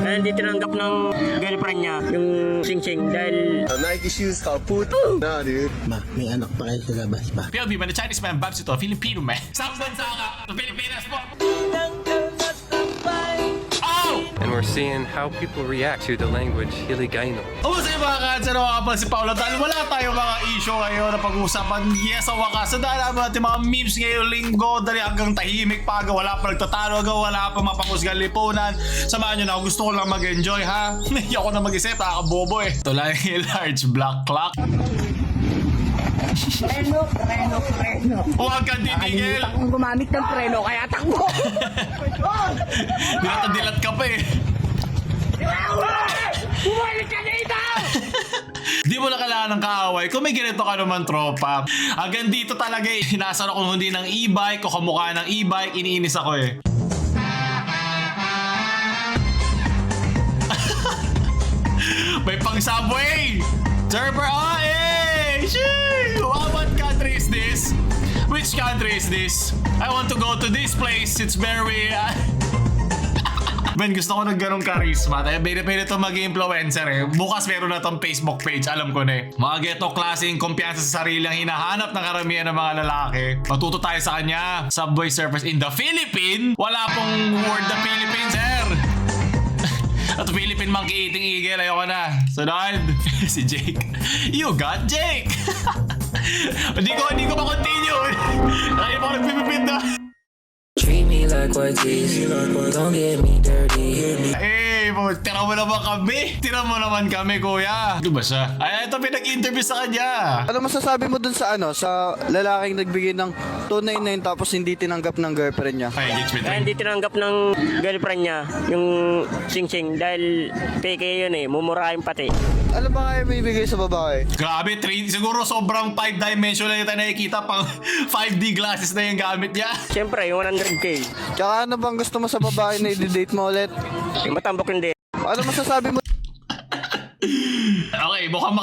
Dahil hindi tinanggap ng girlfriend niya yung sing-sing dahil Nike shoes kaput. Nah, dude. Ma, may anak pa kayo sa labas ba? POV man, the Chinese man babs ito, Filipino man. Sa bansa ka, sa Pilipinas po. Oh! And we're seeing how people react to the language Hiligayno. Kumusta yung mga kansa na mga si Paolo? Dahil wala tayong mga issue ngayon na pag-uusapan. Yes, sa wakas. So dahil naman natin mga memes ngayong linggo, dali hanggang tahimik pa, wala pa nagtatalo, wala pa mapangusgan lipunan. Samahan nyo na, gusto ko lang mag-enjoy ha. Hindi ako na mag-isip, nakakabobo eh. Ito lang yung large black clock. preno. Huwag kang titigil. Akong gumamit ng preno kaya takbo. Dilat ka pa eh. Bumalik ka dito! Di mo na kailangan ng kaaway kung may ganito ka naman tropa. Hanggang dito talaga eh. Hinasar ako hindi ng e-bike o kamukha ng e-bike. Iniinis ako eh. May pang subway! Server eh! Shee! What country is this? Which country is this? I want to go to this place. It's very... Ben, gusto ko ng ganong charisma. Kaya pwede ito mag-influencer eh. Bukas meron na tong Facebook page. Alam ko na eh. Mga geto klaseng kumpiyansa sa sarili ang hinahanap ng karamihan ng mga lalaki. Matuto tayo sa kanya. Subway surfers in the Philippines. Wala pong word na Philippines, sir. At Philippine monkey eating eagle. Ayoko na. Sunod. Si Jake. You got Jake. Hindi ko ma-continue. Ay, mo nagpipipit na. Treat me like what is, don't get me dirty. Eh, tira mo naman kami. Tira mo naman kami, kuya. Ano ba siya? Ay, ito pinag-interview sa kanya. Ano masasabi mo dun sa sa lalaking nagbigay ng 299 tapos hindi tinanggap ng girlfriend niya? Ay, engagement Dahil ring. hindi tinanggap ng girlfriend niya yung sing-sing dahil peke yun eh, mumurahin pati. Ano ba kaya may ibigay sa babae? Grabe, siguro sobrang 5-dimensional yung tayo nakikita. Pang 5D glasses na yung gamit niya. Siyempre, yung 100k. Tsaka ano bang gusto mo sa babae na i-date mo ulit? Yung matambok hindi. Ano masasabi mo? Okay, mukhang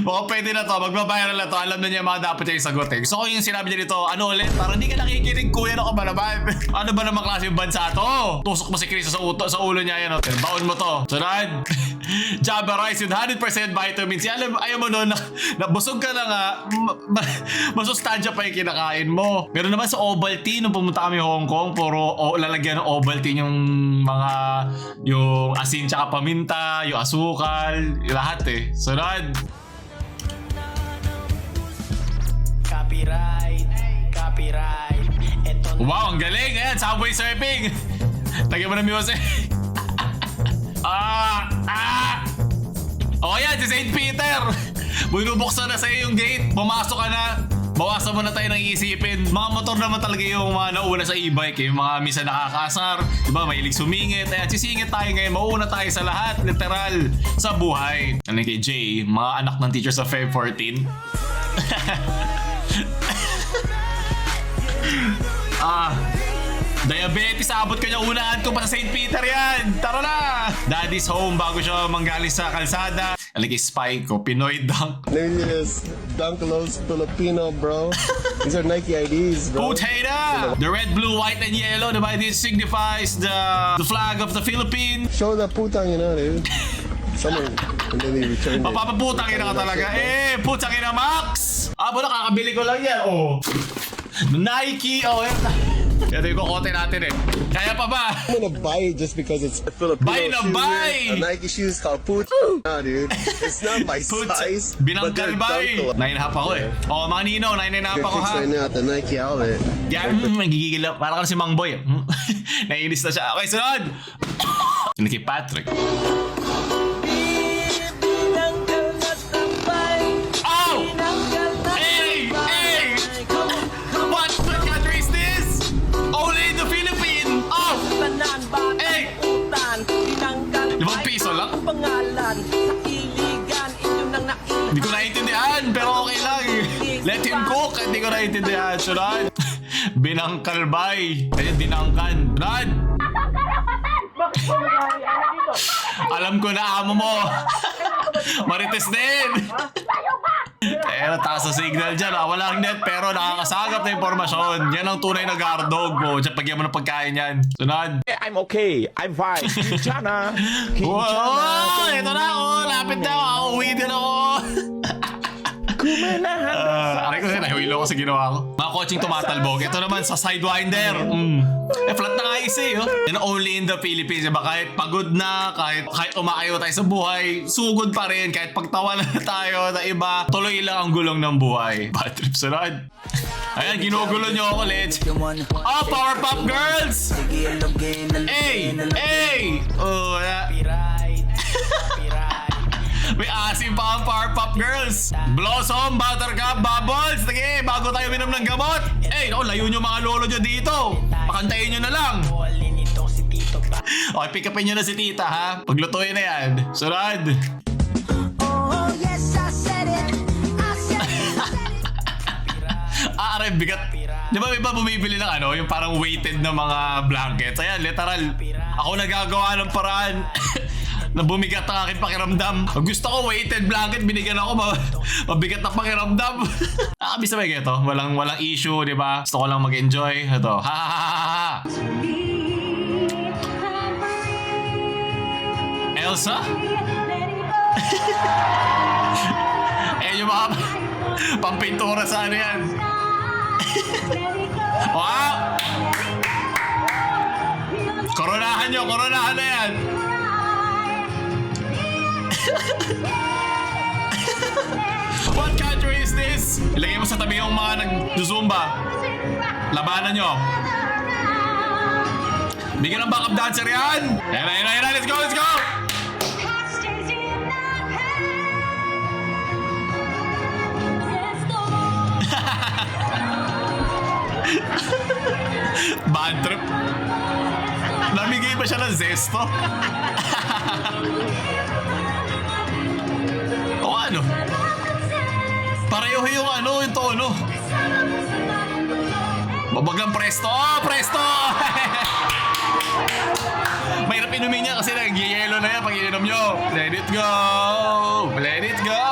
mukhang pwede na to. Magbabayaran na to. Alam na niya mga dapat niya isagot eh. Gusto ko yung sinabi niya dito, ano ulit? Parang hindi ka nakikinig, kuya, na ka ba naman? Ano ba namang klase yung bansa to? Tusok mo si Chris sa ulo niya yan. Baon mo to. Sunod. Java rice with 100% vitamins. Ayaw mo nun, nabusog ka na nga, masustansya pa yung kinakain mo. Meron naman sa Ovaltine, nung pumunta kami Hong Kong, puro lalagyan ng Ovaltine yung asin tsaka paminta, yung asukal, lahat eh. Sunod. Copyright. Wow, ang galing! Ayan, subway surfing! Tagyan mo na music. O yan, si St. Peter! Binubuksan na sa'yo yung gate. Pumasok ka na. Bawasan mo na tayo ng iisipin. Mga motor naman talaga yung mga nauna sa e-bike eh. Yung mga misa nakakasar. Diba, mahilig sumingit. Ayan, sisingit tayo ngayon. Mauna tayo sa lahat. Literal. Sa buhay. Ano kay Jay? Mga anak ng teacher sa Feb 14. Diabetes, abot ko niya unaan ko pa sa St. Peter yan. Tara na! Daddy's home bago siya manggaling sa kalsada. Aliki spike ko, Pinoy dunk. Name is Dunkalos Filipino, bro. These are Nike IDs, bro. Potato! The red, blue, white, and yellow. Diba? This signifies the flag of the Philippines. Show the putang, you know, dude. Someone, and then they return it. Papaputang ina ka talaga. Eh, putang ina Max! Bola, kakabili ko lang yan. Oh. Nike. Oh, yan. Ito yung kukote natin eh. Kaya pa ba? I'm gonna buy it just because it's a Filipino Buy na shoe, buy! man. A Nike shoes called Put. Nah, dude. It's not my size. But they're Binanggal bay. 9.5 ako eh. Oh, mga nino, 9.5 ako ha. right now at the Nike outlet. Yan, nagigigil lang. Parang si Mang Boy. Naiinis na siya. Okay, sunod. Ano kay Patrick? Oh! Hey! Hey! What country is this? Only in the Philippines! Oh! Hey! 5 piso lang? Hindi ko naiintindihan, pero okay lang. Let him cook. Hindi ko naiintindihan. Sunod. Binangkalbay. Kaya dinangkan. Sunod. Alam ko na amo mo. Marites din. Taas sa signal dyan. Walang net pero nakakasagap na impormasyon. Yan ang tunay na guardog mo. Diyan pagyan mo ng pagkain yan. Sunod. I'm okay. I'm fine. Kinshana. Wow! Ito na ako! Lapit na ako! Uwi din ako! Aray ko, nahihilo ko sa ginawa ko. Mga coaching tumatalbog. Ito naman sa Sidewinder. Flat na nga isa eh. And only in the Philippines. Diba? Kahit pagod na, kahit umaayaw tayo sa buhay, sugod pa rin. Kahit pagtawa na tayo na iba, tuloy lang ang gulong ng buhay. Bad trip sa rad. Ayan, ginugulo nyo ako ulit. Oh, Powerpuff Girls! Hey! Hey! Oh, wala. May asim pa ang Powerpuff Girls. Blossom, Buttercup, Bubbles. Sige, bago tayo minom ng gamot. Eh, no, layo nyo mga lolo nyo dito. Pakantayin nyo na lang. Okay, pick upin nyo na si tita, ha? Paglutuin na yan. Sunod. Oh, yes, I said it. Aray, bigat. Di ba may iba bumibili ng ano, yung parang weighted na mga blankets? Ayan, literal. Ako nagagawa ng paraan. Na bumigat ang aking pakiramdam. Pag gusto ko weighted blanket, binigyan ako mabigat na pakiramdam. Nakabis na ba ito? Walang issue, di ba? Gusto ko lang mag-enjoy. Ito. Ha ha ha ha. Elsa? Yung mga pampintura sa ano yan. Wow! Koronahan nyo, koronahan na yan. What country is this? Ilagay mo sa tabi yung mga nag-zumba. Labanan nyo. Bigyan ng backup dancer yan. Ayan, let's go, let's go. Bad trip. Namigay ba siya ng zesto? O ano? Pareho yung ano, yung tono. Babagang presto. Oh, presto! Mahirap inumin niya kasi nag-yellow na yan pag ininom nyo. Let it go! Let it go!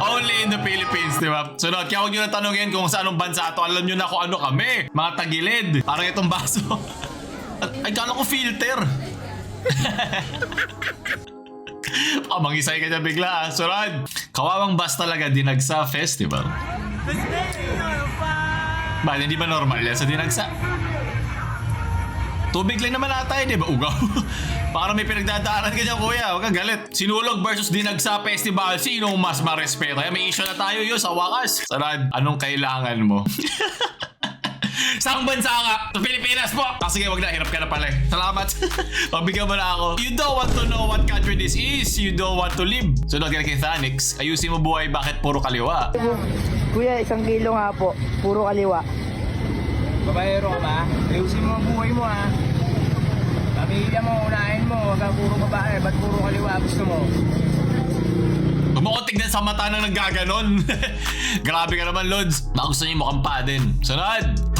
Only in the Philippines, di ba? Sunod, kaya huwag nyo na tanongin kung sa anong bansa ito. Alam nyo na kung ano kami. Mga tagilid. Parang itong baso. Ay, kala ko filter. Mangisay ka dyan bigla. Sunod, kawawang bus talaga Dinagsa Festival. Ba, hindi ba normal yan sa Dinagsa? Tubig lang naman ata eh, di ba? Ugaw. Para may pinagdadaanan ka dyan, kuya. Huwag kang galit. Sinulog versus Dinagsa Festival. Sinong mas marespeto? Kaya may issue na tayo yun sa wakas. Sarad, anong kailangan mo? Saang bansa ka? Sa Pilipinas po! Sige, wag na. Hirap ka na pala eh. Salamat. Pagbigyan mo na ako. You don't want to know what country this is. You don't want to live. Sunod ka na kay Thanix. Ayusin mo buhay, bakit puro kaliwa? Kuya, 1 kilo nga po. Puro kaliwa. Babayero ka ba? Ayusin mo ang buhay mo ha. Pamilya mo, unahin mo. Huwag kang puro babae. Ba't puro kaliwa gusto mo? Huwag mo ko tignan sa mata na naggaganon. Grabe ka naman, Lods. Baka gusto niyo mukhang pa din. Sunod.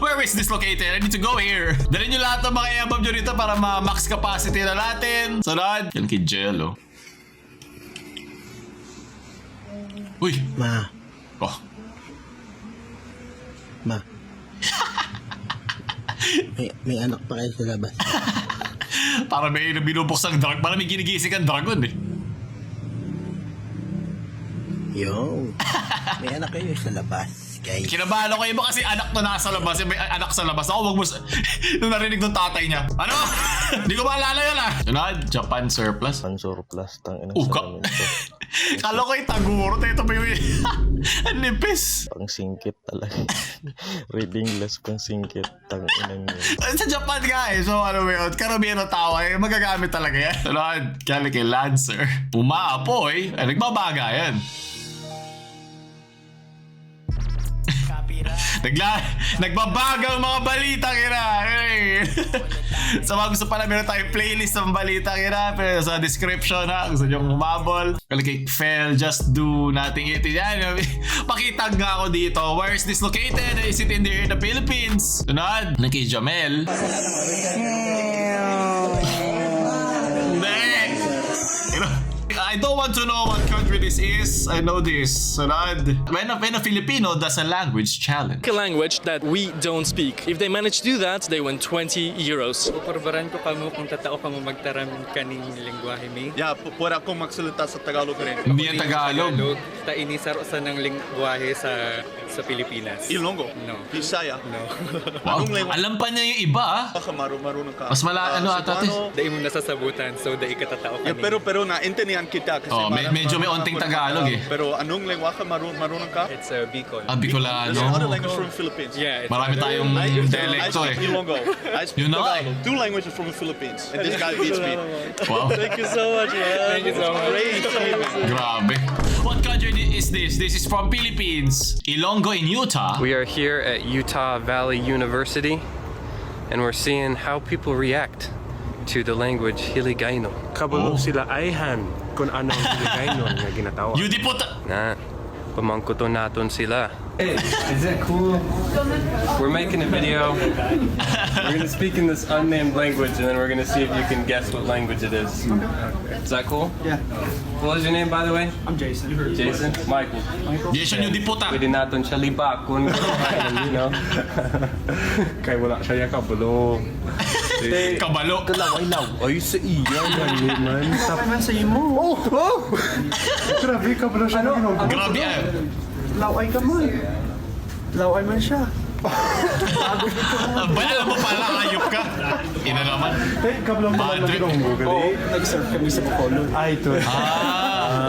Where is this located? I need to go here. Dalhin nyo lahat ng mga i-above nyo rito para ma-max capacity na natin. Sunod. Yan kay Jello. Uy. Ma. Oh. Ma. may anak pa kayo sa labas. Para may binubuksang drag. Para may ginigising kang dragon eh. Yo. May anak kayo sa labas, guys. Kinabahan ako iba kasi anak to nasa labas. May anak sa labas. Ako wag mo nung narinig ng tatay niya. Ano? Hindi ko maalala yun ah. Sunod, Japan surplus. Ang surplus, tangina Uka. sa amin to. Kala ko yung taguro. Ito ba yung ang nipis. Pang singkit talaga. Reading less pang singkit. Tangina nyo. Sa Japan nga eh. So ano ba yun? Karamihan ng tao eh. Magagamit talaga yan. Sunod, kala kay Lancer. Umaapoy. Nagbabaga yan. Nagbabagang mga balita kira. Hey. Sa mga gusto pala meron tayong playlist ng balita kira. Pero sa description ha, gusto nyo kumabol. Kay fail, just do nothing it. Yan. Pakitag nga ako dito. Where is this located? Is it in the Philippines? Sunod. Kay Jamel. Hindi. I don't want to know what country Japanese is, I know this. Sunod. When a Filipino does a language challenge. A language that we don't speak. If they manage to do that, they win 20 euros. Purbaran ko kamo kung tatao kamo magtaram kaning lingwahe mi. Yeah, pwede akong magsalita sa Tagalog rin. Hindi yan Tagalog. Ta inisaro sa ng lingwahe sa Pilipinas. Ilonggo? No. Bisaya? No. Wow. Alam pa niya yung iba ah. Baka marunong ka. Mas ano ata to? Dai mo nasasabutan, so dai katatao kaning. Pero naintindihan kita kasi Medyo may onting Tagalog eh. Pero anong lengwa ka marunong ka? It's Bicol. Bicolano. There's another language from Philippines. Yeah. It's Marami tayong dialekto I eh. speak Ilonggo. I speak You know Tagalog. eh. 2 languages from the Philippines. And this guy beats me. Wow. Thank you so much, man. Thank you so much. Grabe. What country is this? This is from Philippines. Ilonggo in Utah. We are here at Utah Valley University, and we're seeing how people react to the language Hiligayno. Kabalo sila ayhan kung anong Hiligaynon nga ginatawa. Yudi po Na, pamangkuto naton sila. Hey, is that cool? We're making a video. We're gonna speak in this unnamed language, and then we're gonna see if you can guess what language it is. Is that cool? Yeah. What is your name, by the way? I'm Jason. Jason? Michael. Jason Yudi po Pwede naton siya libakon. You know? Kaya wala siya yung kabalo. Kabalo. Ay, sa iyan. Man. Tapos man sa imo. Oh! Grabe, kabalo siya. Grabe ah. Laway ka man. Laway man siya. Alam mo pala, ayop ka. Ina naman. Eh, kabalo mo Bad lang trip. ng Google. Nag-surf kami sa Bacolod. Ay, ito.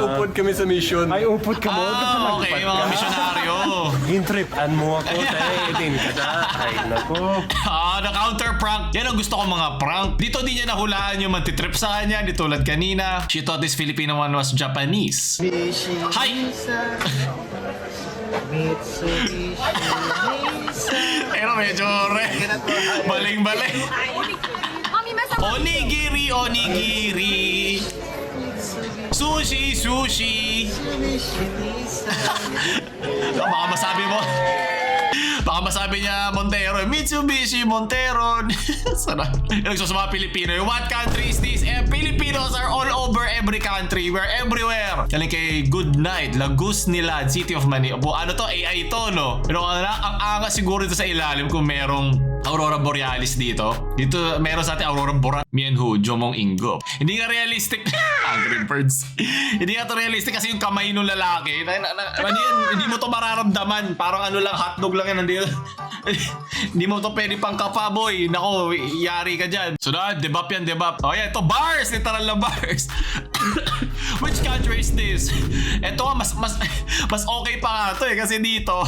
Upod kami sa mission. Ay, upot ka mo. Okay, mga misyonaryo. Intripan mo ako. Din ka na. Ay, nako. Na-counter prank. Yan ang gusto ko mga prank. Dito di niya nahulaan yung mantitrip sa kanya. Di tulad kanina. She thought this Filipino one was Japanese. Hi! Pero medyo baling-baling. Onigiri, onigiri. Sushi, sushi. Baka masabi niya Montero, Mitsubishi Montero. Sarap. Yung sa mga Pilipino, what country is this? Filipinos are all over every country. We're everywhere. Galing kay Good Night, Lagusnilad, City of Manila. Ano to? AI to, no? Pero ang angas siguro ito sa ilalim kung merong Aurora Borealis dito. Dito meron sa atin Aurora Borealis. Mienhu, Jomong Ingo. Hindi nga realistic. Angry Birds. Hindi nga to realistic kasi yung kamay ng lalaki. Hindi mo to mararamdaman. Parang ano lang, hotdog lang yan. Hindi mo to pwede pang kapa, boy. Nako, yari ka dyan. So na, debap yan, debap. Oh yeah, ito bars. Literal na bars. Which country is this? Ito mas okay pa nga to eh. Kasi dito,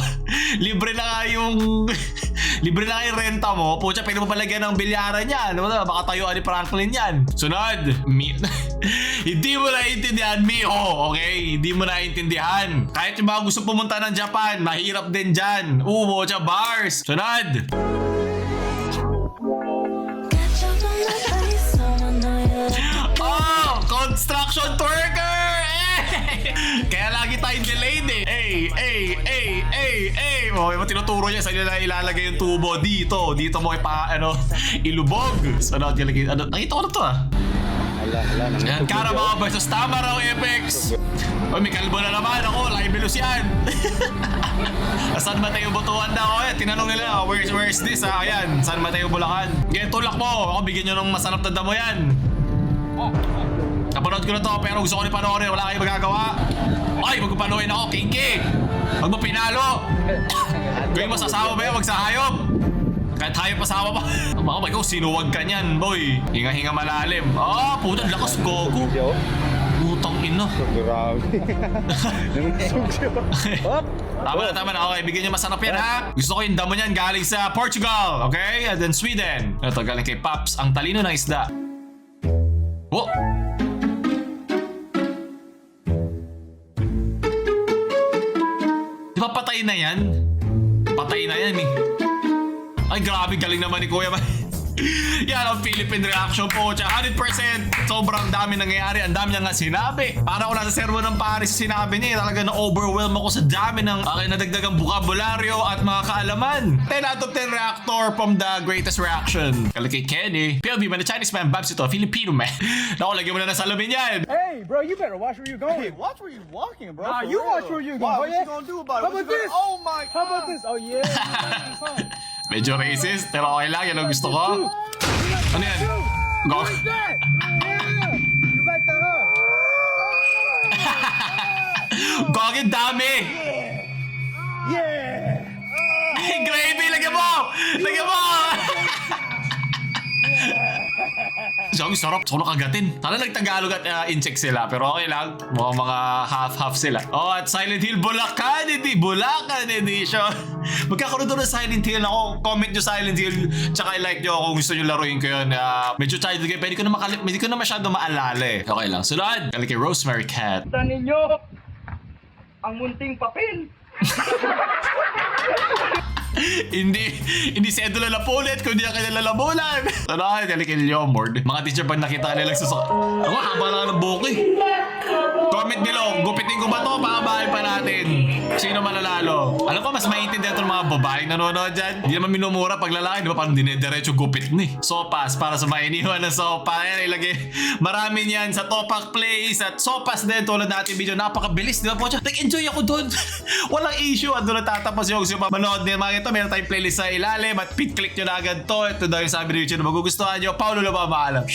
libre na nga yung renta mo. Pucha, pwede mo palagyan ng bilyaran yan. Baka tayuan ni Franklin yan. Sunod. Hindi mo naiintindihan, Miho. Okay? Hindi mo naiintindihan. Kahit yung mga gusto pumunta ng Japan, mahirap din dyan. Pucha, bars. Sunod. Oh! Construction worker! Kaya lagi tayong delayed eh. Oh, tinuturo niya sa nila ilalagay yung tubo dito. Dito mo ilubog. So, nakita ko na to ah. Yan, Carabao versus Tamaraw Apex. Oy, may kalbo na naman ako. Libelous yan. San Mateo Butuan daw. Tinanong nila, where's this ah? Ayan, San Mateo Bulacan. Yan, tulak mo. Ako, bigyan nyo ng masarap na damo yan. Napanood ko na to, pero gusto ko ni panoorin. Wala kayong magagawa. Ay, magpapanuhin ako, kinky. Huwag mo pinalo. Gawin mo sa asawa ba yun? Wag sa hayop. Kahit hayop asawa pa. Baka ikaw, sinuwag ka niyan, boy. Hinga-hinga malalim. Puta, lakas gogo. Putang ino. Tama na. Okay, bigyan niyo masarap yan, ha? Gusto ko yung damo niyan galing sa Portugal, okay? And then Sweden. Ito, galing kay Paps. Ang talino ng isda. Oh! Di ba patay na yan? Patay na yan eh. Ay, grabe, galing naman ni Kuya. Yan ang Philippine reaction po. 100%. Sobrang dami nangyayari. Ang dami niya nga sinabi. Para ako nasa servo ng Paris sinabi niya. Talaga na-overwhelm ako sa dami ng aking nadagdagang bukabularyo at mga kaalaman. 10 out of 10 reactor from the greatest reaction. Kala kay Kenny. PLV man, the Chinese man, Babs ito, Filipino man. Naku, lagyan mo na ng salamin yan. Hey, bro, you better watch where you're going. Hey, watch where you're walking, bro. Nah, For you real. watch where you're going. Wow, Oh, what yeah? you gonna do about it? How What about you this? gonna- Oh my god. How about this? Oh, yeah. Medyo racist, pero okay lang. Yan ang gusto ko. Ano yan? Go. What is that? Yeah. You like that, huh? Gogin dami. Yeah. Ay, gravy, lagyan mo! Lagyan mo! So, sarap. So, nakagatin. Sana nagtagalog at in-check sila. Pero okay lang. Mukhang mga half-half sila. Oh, at Silent Hill Bulacan Edition. Magkakaroon doon ng Silent Hill. Ako, comment nyo Silent Hill. Tsaka i-like nyo kung gusto nyo laruin ko yun. Medyo child game. Hindi ko na masyado maalala eh. Okay lang. Sunod. Kali kay Rosemary Cat. Tanin nyo ang munting papel. hindi si Edo lalapulit kundi ang kanya lalabulan. Tanahan, kali kay Leomord. Mga teacher pag nakita kanila susok. Ako, haba na ng buhok eh. Comment below, gupitin ko ba to? Pakabahay pa natin. Sino mananalo? Alam ko, mas maintindihan ito ng mga babaeng nanonood dyan. Hindi naman minumura pag lalaki, di ba? Parang dinediretso gupit ni. Sopas, para sa mainiwan ng sopa. Ayan, ilagay. Marami niyan sa Topak Place at sopas din tulad natin video. Napakabilis, di ba po? Nag-enjoy ako doon. Walang issue. At doon natatapos yung manood din mga ito. Meron tayong playlist sa ilalim at click nyo na agad to. Ito daw yung sabi ni YouTube na magugustuhan nyo. Paulo na ba maalam?